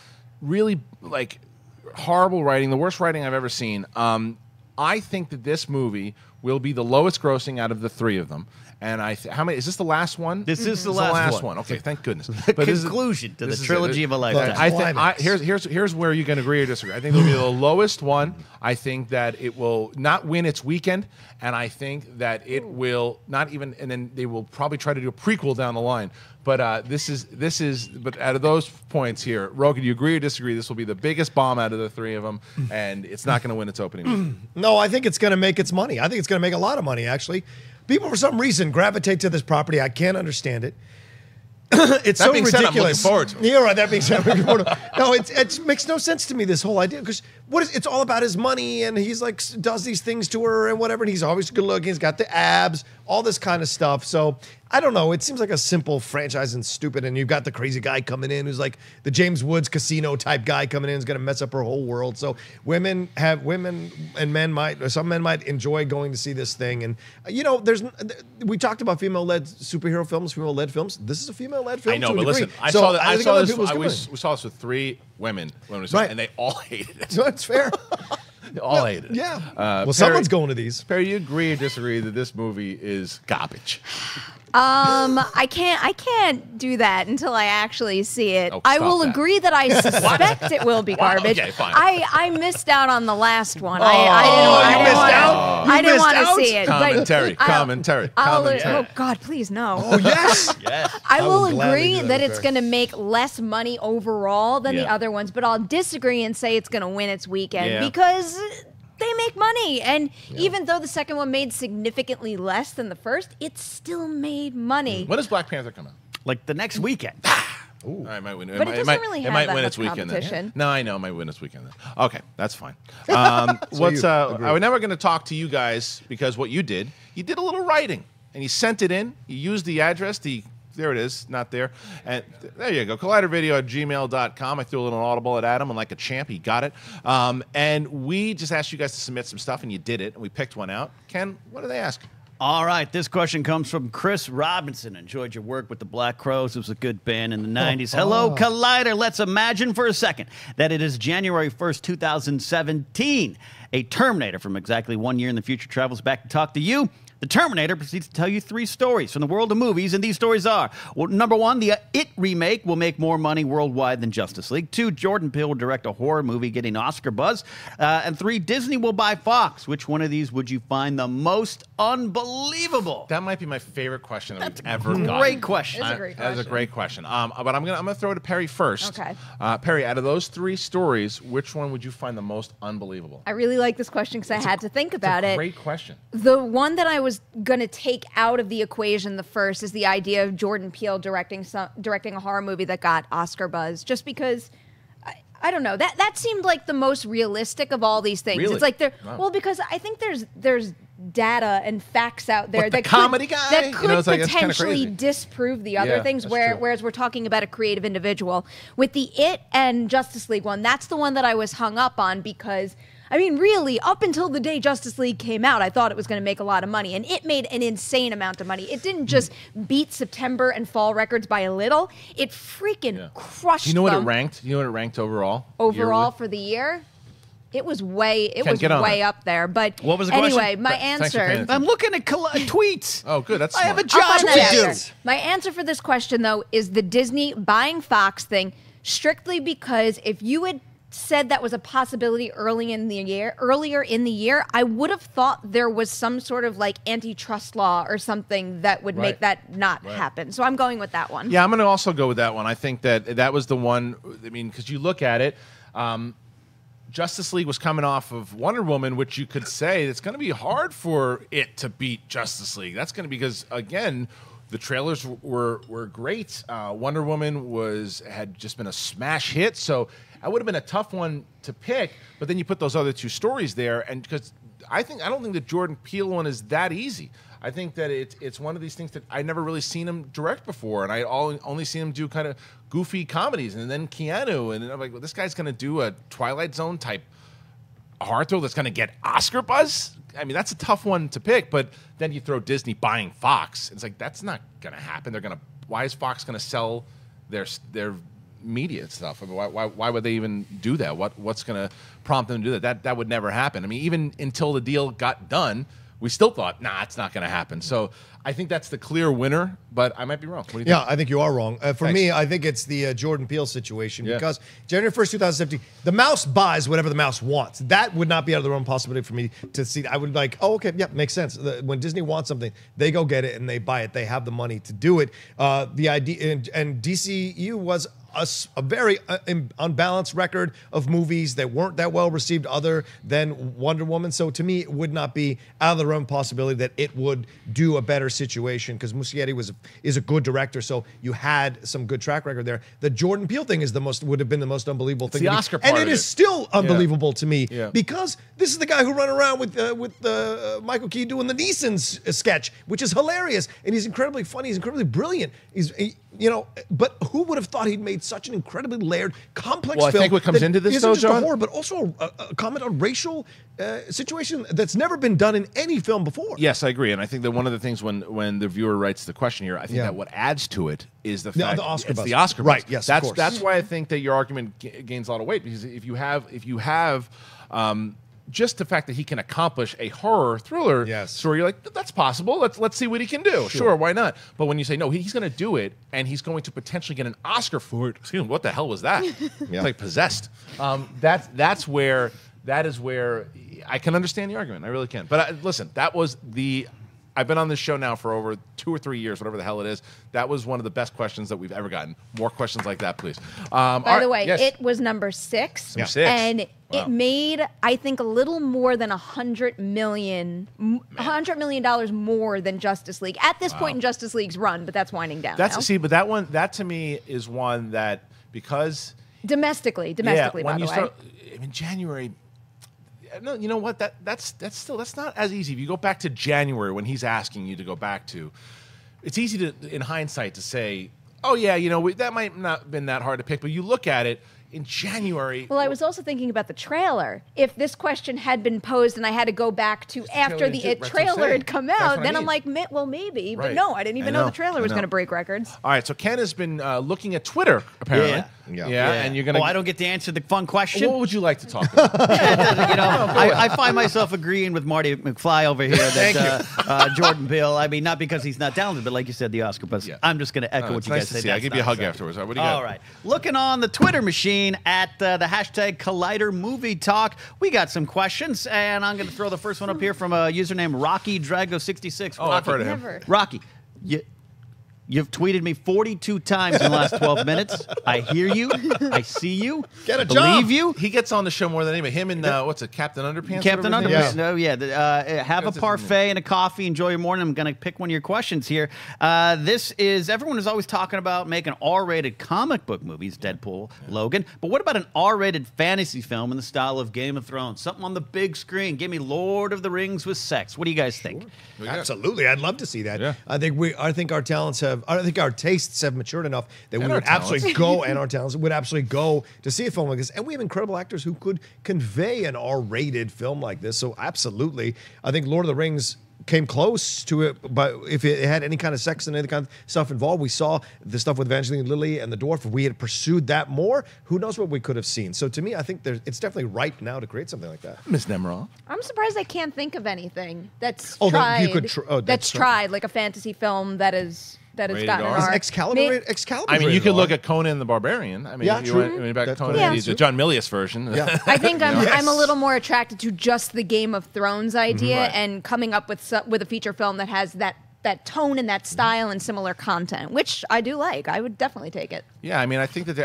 really like horrible writing, the worst writing I've ever seen. I think that this movie will be the lowest grossing out of the three of them. And how many? Is this the last one? This is the This last one. Okay, thank goodness. The But this is- conclusion to the this is trilogy it. of a lifetime. I think Climax. here's where you can agree or disagree. I think it'll be the lowest one. I think that it will not win its weekend, and I think that it will not even. And then they will probably try to do a prequel down the line. But this is. But out of those points here, Rocha, do you agree or disagree? This will be the biggest bomb out of the three of them, and it's not going to win its opening weekend. No, I think it's going to make its money. I think it's going to make a lot of money, actually. People, for some reason, gravitate to this property. I can't understand it. It's That so being ridiculous. said, I'm looking forward to it. Yeah, right. That being said, I'm looking forward to it. No, it makes no sense to me, this whole idea, because it's all about his money, and he's like does these things to her and whatever, and he's always good looking. He's got the abs, all this kind of stuff. So I don't know. It seems like a simple franchise and stupid. And you've got the crazy guy coming in who's like the James Woods casino type guy coming in, is going to mess up her whole world. So women and men some men might enjoy going to see this thing. And we talked about female-led superhero films, female-led films. This is a female-led film. I know, to a but degree. listen, I So saw that. I think a saw lot of this. people is We good. saw this with three women when we saw Right. it, and they all hated it. So it's fair. They all hated it. Yeah. Perri, Well, someone's going to these. Perri, you agree or disagree that this movie is garbage? I can't do that until I actually see it. Oh, I stop will that. agree that I suspect it will be garbage. Okay, fine. I missed out on the last one. you I missed didn't You I didn't missed want to out? see it. Commentary, but commentary, I'll- commentary. Oh God, please no. Oh, yes. Yes. I will will gladly agree do that that, it's Perri. going to make less money overall than the Yeah. other ones, but I'll disagree and say it's going to win its weekend Yeah. because they make money. And even though the second one made significantly less than the first, it still made money. When does Black Panther come out? Like the next weekend. I might win. But it doesn't really have might that win much its weekend. competition. Then. No, I know. It might win its weekend. Then. Okay, that's fine. What's you agree. I was never going to talk to you guys because what you did a little writing and you sent it in. You used the address. There it is, not there. And there you go. Collidervideo@gmail.com. I threw a little audible at Adam, and like a champ, he got it. And we just asked you guys to submit some stuff, and you did it. And we picked one out. Ken, what do they ask? All right, this question comes from Chris Robinson. Enjoyed your work with the Black Crowes. It was a good band in the 90s. Hello, Collider. Let's imagine for a second that it is January 1st, 2017. A Terminator from exactly 1 year in the future travels back to talk to you. The Terminator proceeds to tell you 3 stories from the world of movies, and these stories are, well, number 1, the It remake will make more money worldwide than Justice League. 2, Jordan Peele will direct a horror movie getting Oscar buzz. And 3, Disney will buy Fox. Which one of these would you find the most unbelievable? That might be my favorite question that we've ever gotten. Great question. It's a great That's a question. great question. But I'm gonna throw it to Perri first. Okay. Perri, out of those 3 stories, which one would you find the most unbelievable? I really like this question because I had to think about it. Great question. The one that I was going to take out of the equation the first is the idea of Jordan Peele directing a horror movie that got Oscar buzz, just because I don't know, that seemed like the most realistic of all these things. Really? It's like Wow. well, because I think there's data and facts out there that comedy guy that could it's like, potentially disprove the other things. Whereas we're talking about a creative individual. With the It and Justice League one, that's the one that I was hung up on because. I mean, really, up until the day Justice League came out, I thought it was going to make a lot of money. And it made an insane amount of money. It didn't just beat September and fall records by a little. It freaking crushed them. You know what it ranked? You know what it ranked overall? Overall for the year? It was way up there. But what was the anyway, question? My answer. I'm looking at tweets. Oh, good. That's I have a smart. job to do. My answer for this question, though, is the Disney buying Fox thing, strictly because if you had said that was a possibility earlier in the year, I would have thought there was some sort of like antitrust law or something that would make that not happen. So I'm going with that one. Yeah, I'm going to also go with that one. I think that was the one. I mean, because you look at it, Justice League was coming off of Wonder Woman, which you could say it's going to be hard for it to beat Justice League. That's going to be because, again, the trailers were great. Wonder Woman had just been a smash hit, so I would have been a tough one to pick. But then you put those other two stories there, and because I don't think the Jordan Peele one is that easy. I think that it's one of these things that I never really seen him direct before, and I only seen him do kind of goofy comedies, and then Keanu, and I'm like, well, this guy's going to do a Twilight Zone type horror thriller that's going to get Oscar buzz. I mean, that's a tough one to pick, but then you throw Disney buying Fox. It's like that's not going to happen. Why is Fox going to sell their media stuff? I mean, why would they even do that? What's going to prompt them to do that? That would never happen. I mean, even until the deal got done, we still thought, nah, it's not going to happen. So I think that's the clear winner, but I might be wrong. What do you think? Yeah, I think you are wrong. For me, I think it's the Jordan Peele situation because January 1st, 2017, the mouse buys whatever the mouse wants. That would not be out of the realm possibility for me to see. I would like, oh, okay, yeah, makes sense. When Disney wants something, they go get it and they buy it. They have the money to do it. The idea and DCU was a very unbalanced record of movies that weren't that well received other than Wonder Woman. So to me, it would not be out of the realm possibility that it would do a better situation because Muschietti is a good director. So you had some good track record there. The Jordan Peele thing would have been the most unbelievable thing. The Oscar part and it is still unbelievable to me Yeah. because this is the guy who ran around with Michael Keaton doing the Neeson sketch, which is hilarious. And he's incredibly funny. He's incredibly brilliant. But who would have thought he'd made such an incredibly layered, complex film? I think what comes into this, isn't though, just a John, horror, but also a comment on racial situation that's never been done in any film before. Yes, I agree, and I think that one of the things when the viewer writes the question here, I think that what adds to it is the fact the Oscar buzz. the Oscar buzz. Right? Yes, of course. That's why I think that your argument gains a lot of weight because if you have just the fact that he can accomplish a horror thriller story, you're like, that's possible. Let's see what he can do. Sure, why not? But when you say, no, he's going to do it, and he's going to potentially get an Oscar for it, excuse me, what the hell was that? It's like Possessed. That is where I can understand the argument. I really can. But listen, that was I've been on this show now for over 2 or 3 years, whatever the hell it is. That was one of the best questions that we've ever gotten. More questions like that, please. By the way, it was number 6. Number 6. And it made, I think, a little more than $100 million more than Justice League at this point in Justice League's run, but that's winding down. But that to me is one that because domestically, by the way. In January. No, you know what? That's not as easy. If you go back to January when he's asking you to go back to, it's easy to, in hindsight, to say, oh yeah, that might not have been that hard to pick. But you look at it in January. Well, I was also thinking about the trailer. If this question had been posed and I had to go back to after the trailer had come out, then I'm like, well, maybe. But no, I didn't even know the trailer was going to break records. All right, so Ken has been looking at Twitter, apparently. Yeah. And you're going to... Oh, I don't get to answer the fun question? What would you like to talk about? I find myself agreeing with Marty McFly over here that Jordan Peele, I mean, not because he's not talented, but like you said, the Oscar buzz. Yeah. I'm just going to echo what you guys said. I'll give you a hug afterwards. What do you got? All right. Looking on the Twitter machine at the hashtag Collider Movie Talk, we got some questions, and I'm going to throw the first one up here from a user named Rocky Drago66. Oh, I've heard of him. Rocky, You've tweeted me 42 times in the last 12 minutes. I hear you. I see you. Get a believe job. you. He gets on the show more than anybody. Him and what's it, Captain Underpants? Captain whatever his name Underpants. is? No, yeah. Have a parfait and a coffee. Enjoy your morning. I'm going to pick one of your questions here. This is, everyone is always talking about making R-rated comic book movies, Deadpool, Logan. But what about an R-rated fantasy film in the style of Game of Thrones? Something on the big screen. Give me Lord of the Rings with sex. What do you guys think? Sure. Absolutely, I'd love to see that. Yeah. I think our talents have. I think our tastes have matured enough that we And would our talents. absolutely go, and our talents would absolutely go to see a film like this. And we have incredible actors who could convey an R-rated film like this. So absolutely, I think Lord of the Rings came close to it, but if it had any kind of sex and any kind of stuff involved, we saw the stuff with Evangeline Lilly and the dwarf. If we had pursued that more, who knows what we could have seen. So to me, I think it's definitely ripe now to create something like that. Ms. Nemiroff. I'm surprised I can't think of anything that's Oh, tried. you could that's tried, like a fantasy film that has Rated gotten an R. Is R. Excalibur? Excalibur. I mean, you rated could R. look at Conan the Barbarian. I mean, Yeah, you true. went back to That's Conan, Yeah. the John Milius version. Yeah. I think I'm Yes. a little more attracted to just the Game of Thrones idea Right. and coming up with a feature film that has that tone and that style and similar content, which I do like. I would definitely take it. Yeah, I mean, I think that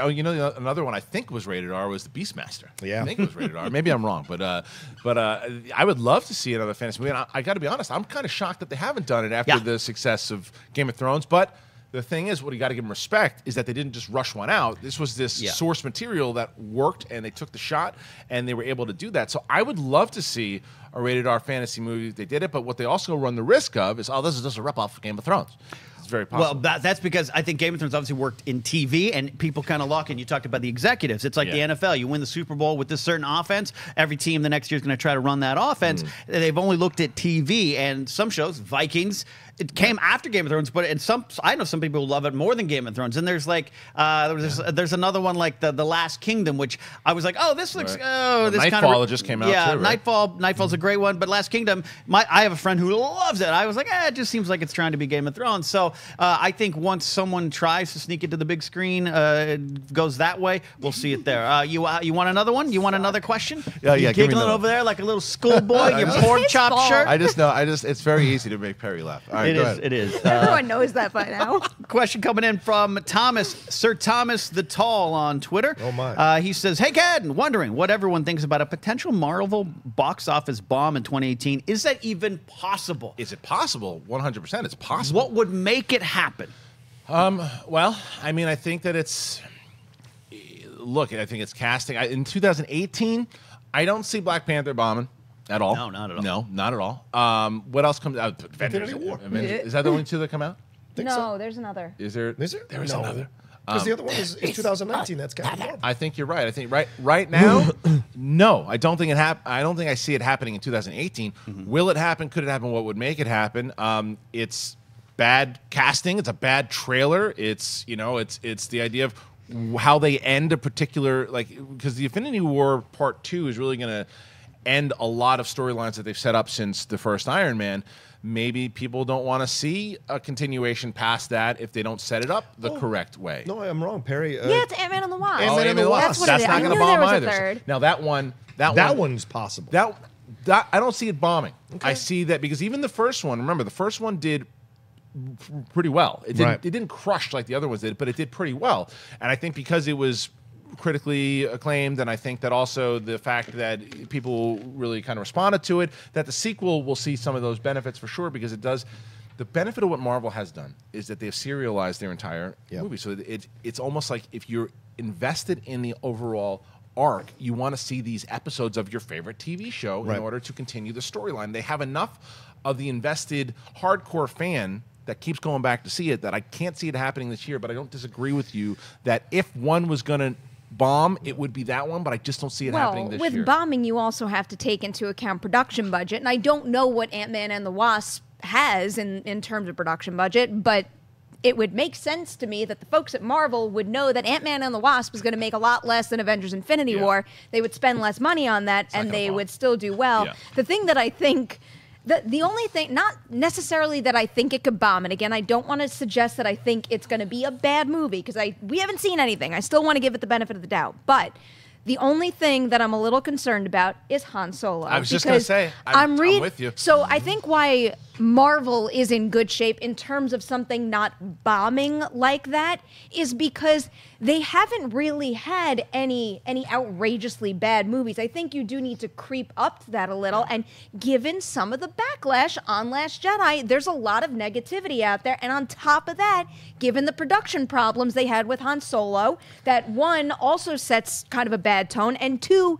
another one I think was rated R was the Beastmaster. Yeah. I think it was rated R. Maybe I'm wrong, but I would love to see another fantasy movie. And I got to be honest, I'm kind of shocked that they haven't done it after the success of Game of Thrones. But the thing is, what you got to give them respect is that they didn't just rush one out. This was this source material that worked, and they took the shot, and they were able to do that. So I would love to see a rated R fantasy movie. They did it, but what they also run the risk of is, this is just a rip-off of Game of Thrones. It's very possible. Well, that's because I think Game of Thrones obviously worked in TV, and people kind of lock in. You talked about the executives. It's like the NFL. You win the Super Bowl with this certain offense. Every team the next year is going to try to run that offense. They've only looked at TV, and some shows, Vikings, it came after Game of Thrones, but I know some people who love it more than Game of Thrones. And there's like there's another one like the Last Kingdom, which I was like, this looks this Nightfall just came out too, right? Nightfall's a great one, but Last Kingdom, I have a friend who loves it. I was like, it just seems like it's trying to be Game of Thrones. So I think once someone tries to sneak into the big screen, it goes that way, we'll see it there. You want another one? You want another question? Yeah, You're give me giggling another over there like a little schoolboy, your pork His chop fault. shirt. It's very easy to make Perry laugh. All right, go ahead. It is. Everyone knows that by now. Question coming in from Sir Thomas the Tall on Twitter. Oh, my. He says, hey, Gad, wondering what everyone thinks about a potential Marvel box office bomb in 2018. Is that even possible? Is it possible? 100%. It's possible. What would make it happen? Well, I mean, I think that it's... Look, I think it's casting. In 2018, I don't see Black Panther bombing at all. No, not at all. No, not at all. What else comes out? Infinity War. Is that the only two that come out? Think No, so? there's another. Is there? Is there? There is No. another. Because the other one is 2019. That's Captain Marvel. I think you're right. I think right now, no. I don't think I don't think I see it happening in 2018. Will it happen? Could it happen? What would make it happen? It's bad casting. It's a bad trailer. It's the idea of how they end a particular, because the Infinity War Part 2 is really going to end a lot of storylines that they've set up since the first Iron Man. Maybe people don't want to see a continuation past that if they don't set it up the correct way. No, I'm wrong, Perry. Yeah, it's Ant-Man and the Wasp. Ant-Man and the Wasp. That's what That's it is. not I going to knew there bomb was a either. third. Now That one's possible. That I don't see it bombing. I see that because even the first one, remember, the first one did pretty well. It didn't crush like the other ones did, but it did pretty well. And I think because it was critically acclaimed, and I think that also the fact that people really kind of responded to it, that the sequel will see some of those benefits for sure, because it does. The benefit of what Marvel has done is that they've serialized their entire movie. So it's almost like if you're invested in the overall arc, you want to see these episodes of your favorite TV show in order to continue the storyline. They have enough of the invested hardcore fan that keeps going back to see it that I can't see it happening this year, but I don't disagree with you that if one was going to bomb, it would be that one, but I just don't see it happening this year. With bombing, you also have to take into account production budget, and I don't know what Ant-Man and the Wasp has in terms of production budget, but it would make sense to me that the folks at Marvel would know that Ant-Man and the Wasp is going to make a lot less than Avengers Infinity War. They would spend less money on that, and they would still do well. Yeah. The thing that I think... The only thing, not necessarily that I think it could bomb, and again, I don't want to suggest that I think it's going to be a bad movie, because we haven't seen anything. I still want to give it the benefit of the doubt. But the only thing that I'm a little concerned about is Han Solo. I was just going to say, I'm with you. So I think why Marvel is in good shape in terms of something not bombing like that is because they haven't really had any outrageously bad movies. I think you do need to creep up to that a little, and given some of the backlash on Last Jedi, there's a lot of negativity out there, and on top of that, given the production problems they had with Han Solo, that one also sets kind of a bad tone, and two,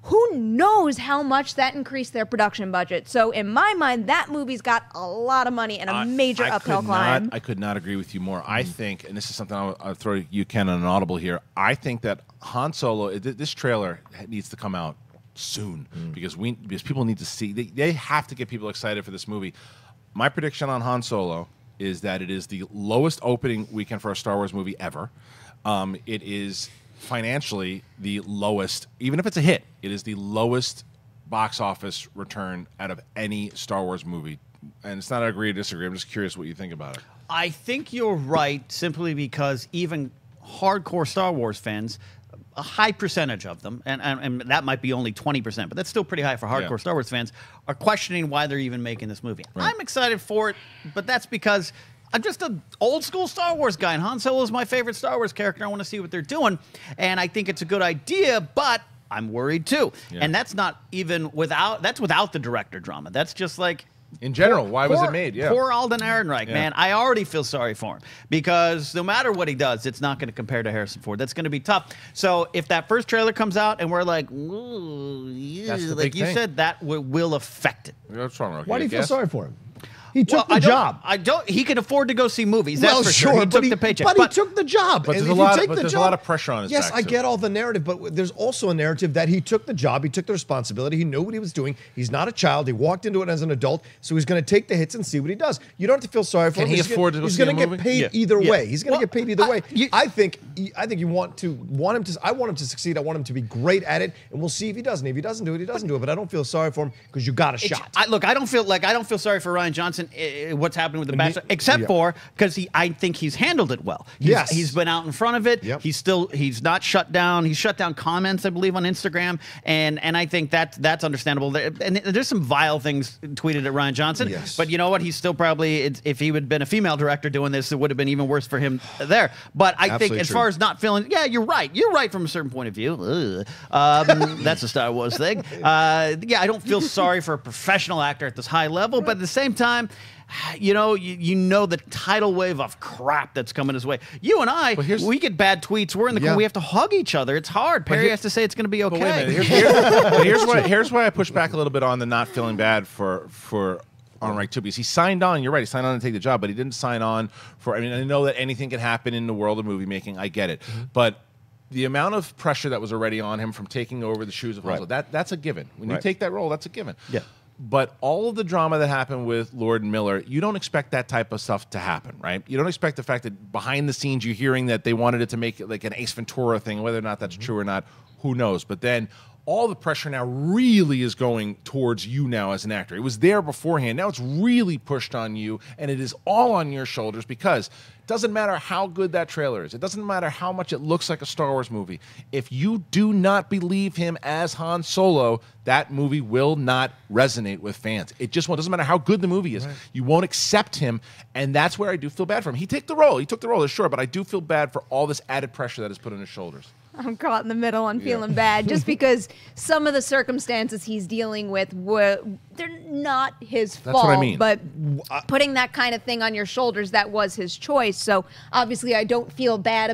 who knows how much that increased their production budget. So in my mind, that movie's got a lot of money and a major uphill climb. I could not agree with you more. I think, and this is something I'll throw you, Ken, on an audible here. I think that Han Solo, this trailer needs to come out soon because people need to see. They have to get people excited for this movie. My prediction on Han Solo is that it is the lowest opening weekend for a Star Wars movie ever. It is financially the lowest, even if it's a hit, it is the lowest box office return out of any Star Wars movie. And it's not I agree or disagree. I'm just curious what you think about it. I think you're right simply because even hardcore Star Wars fans, a high percentage of them, and that might be only 20%, but that's still pretty high for hardcore Star Wars fans, are questioning why they're even making this movie. Right. I'm excited for it, but that's because I'm just an old school Star Wars guy, and Han Solo is my favorite Star Wars character. I want to see what they're doing, and I think it's a good idea, but I'm worried too. Yeah. And that's not even without the director drama. That's just like, in general, why was it made? Yeah. Poor Alden Ehrenreich, man. I already feel sorry for him because no matter what he does, it's not going to compare to Harrison Ford. That's going to be tough. So if that first trailer comes out and we're like, ooh, yeah, like you said, that will affect it. What's wrong, Rocha? Why do you feel sorry for him? He took the job. He can afford to go see movies. That's for sure. He took the paycheck. But he took the job. But there's a lot of pressure on his back. Yes, I get all the narrative, but there's also a narrative that he took the job. He took the responsibility. He knew what he was doing. He's not a child. He walked into it as an adult, so he's going to take the hits and see what he does. You don't have to feel sorry for him. Can he afford to go see a movie? He's going to get paid either way. He's going to get paid either way. I think you want him to. I want him to succeed. I want him to be great at it, and we'll see if he does. And if he doesn't do it, he doesn't do it. But I don't feel sorry for him because you got a shot. I don't feel sorry for Rian Johnson. What's happening with the Bachelor, except for because I think he's handled it well. He's been out in front of it. Yep. He's not shut down. He's shut down comments, I believe, on Instagram, and I think that's understandable. And there's some vile things tweeted at Rian Johnson. Yes. But you know what? He's still probably, if he had been a female director doing this, it would have been even worse for him there. But I think as far as not feeling, you're right. You're right from a certain point of view. That's a Star Wars thing. I don't feel sorry for a professional actor at this high level, but at the same time, you know the tidal wave of crap that's coming his way. You and I, we get bad tweets. We're in the car. We have to hug each other. It's hard. Perry has to say it's going to be okay. Wait a minute. Here's why I push back a little bit on the not feeling bad for Ehrenreich too, because he signed on. You're right. He signed on to take the job, but he didn't sign on for. I mean, I know that anything can happen in the world of movie making. I get it, but the amount of pressure that was already on him from taking over the shoes of Han Solo, that's a given. When you take that role, that's a given. Yeah. But all of the drama that happened with Lord and Miller, you don't expect that type of stuff to happen, right? You don't expect the fact that behind the scenes you're hearing that they wanted it to make it like an Ace Ventura thing, whether or not that's true or not, who knows? But then all the pressure now really is going towards you now as an actor. It was there beforehand. Now it's really pushed on you, and it is all on your shoulders because it doesn't matter how good that trailer is. It doesn't matter how much it looks like a Star Wars movie. If you do not believe him as Han Solo, that movie will not resonate with fans. It just won't. It doesn't matter how good the movie is. Right. You won't accept him, and that's where I do feel bad for him. He took the role, sure, but I do feel bad for all this added pressure that is put on his shoulders. I'm caught in the middle on feeling bad just because some of the circumstances he's dealing with they're not his fault. That's what I mean. But putting that kind of thing on your shoulders, that was his choice. So obviously I don't feel bad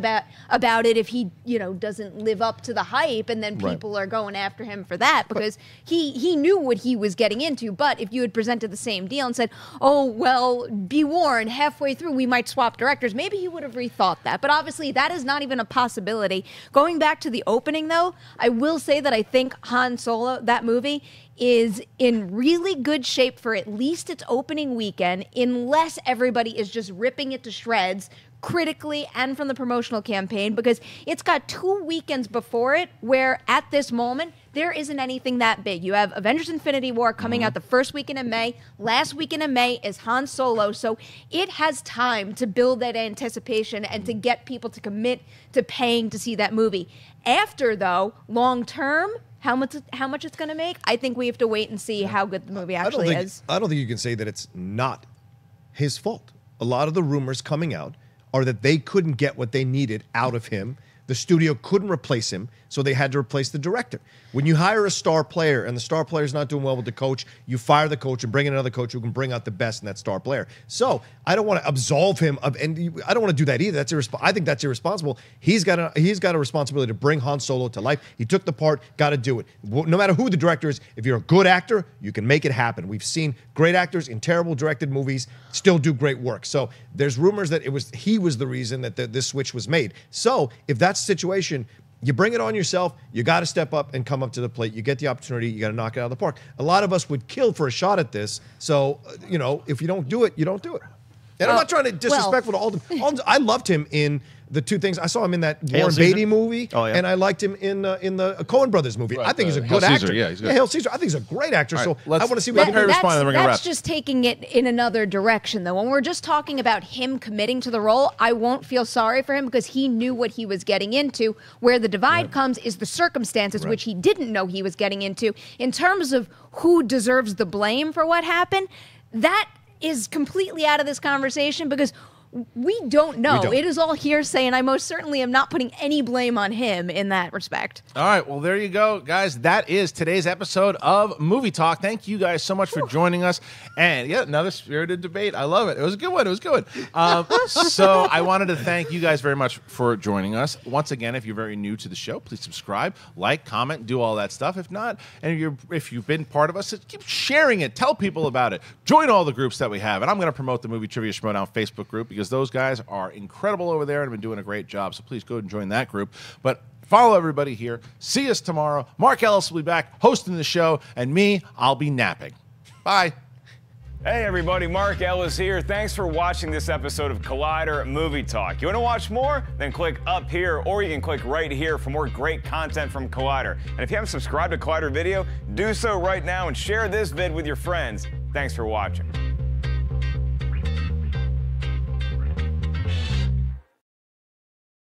about it if he, doesn't live up to the hype and then people are going after him for that because he knew what he was getting into. But if you had presented the same deal and said, oh, well, be warned, halfway through we might swap directors, maybe he would have rethought that. But obviously that is not even a possibility. Going back to the opening, though, I will say that I think Han Solo, that movie, is in really good shape for at least its opening weekend, unless everybody is just ripping it to shreds critically and from the promotional campaign, because it's got 2 weekends before it where at this moment there isn't anything that big. You have Avengers Infinity War coming out the first weekend in May. Last weekend in May is Han Solo. So it has time to build that anticipation and to get people to commit to paying to see that movie. After, though, long term, how much it's going to make. I think we have to wait and see how good the movie actually is. I don't think you can say that it's not his fault. A lot of the rumors coming out are that they couldn't get what they needed out of him. The studio couldn't replace him, so they had to replace the director. When you hire a star player and the star player is not doing well with the coach, you fire the coach and bring in another coach who can bring out the best in that star player. So I don't want to absolve him of, and I don't want to do that either. I think that's irresponsible. He's got a responsibility to bring Han Solo to life. He took the part, got to do it. No matter who the director is, if you're a good actor, you can make it happen. We've seen great actors in terrible directed movies still do great work. So there's rumors that he was the reason that this switch was made. So if that's the situation, you bring it on yourself. You got to step up and come up to the plate. You get the opportunity. You got to knock it out of the park. A lot of us would kill for a shot at this. So, if you don't do it, you don't do it. And I'm not trying to disrespectful to Alden. I loved him in the two things. I saw him in that Warren Beatty movie, and I liked him in the Coen Brothers movie. Right, I think he's a good actor. Yeah, he's good. Hail Caesar. I think he's a great actor. Right, so I want to see what Perri respond, and then we're going to wrap. That's just taking it in another direction, though. When we're just talking about him committing to the role, I won't feel sorry for him because he knew what he was getting into. Where the divide comes is the circumstances, which he didn't know he was getting into. In terms of who deserves the blame for what happened, that is completely out of this conversation because we don't know. It is all hearsay, and I most certainly am not putting any blame on him in that respect. All right, well, there you go, guys. That is today's episode of Movie Talk. Thank you guys so much for joining us. And, yeah, another spirited debate. I love it. It was a good one. It was good. So I wanted to thank you guys very much for joining us. Once again, if you're very new to the show, please subscribe, like, comment, do all that stuff. If not, and if you've been part of us, keep sharing it. Tell people about it. Join all the groups that we have. And I'm going to promote the Movie Trivia Schmodown Facebook group because those guys are incredible over there and have been doing a great job. So please go and join that group. But follow everybody here. See us tomorrow. Mark Ellis will be back hosting the show. And me, I'll be napping. Bye. Hey everybody, Mark Ellis here. Thanks for watching this episode of Collider Movie Talk. You want to watch more? Then click up here, or you can click right here for more great content from Collider. And if you haven't subscribed to Collider Video, do so right now and share this vid with your friends. Thanks for watching.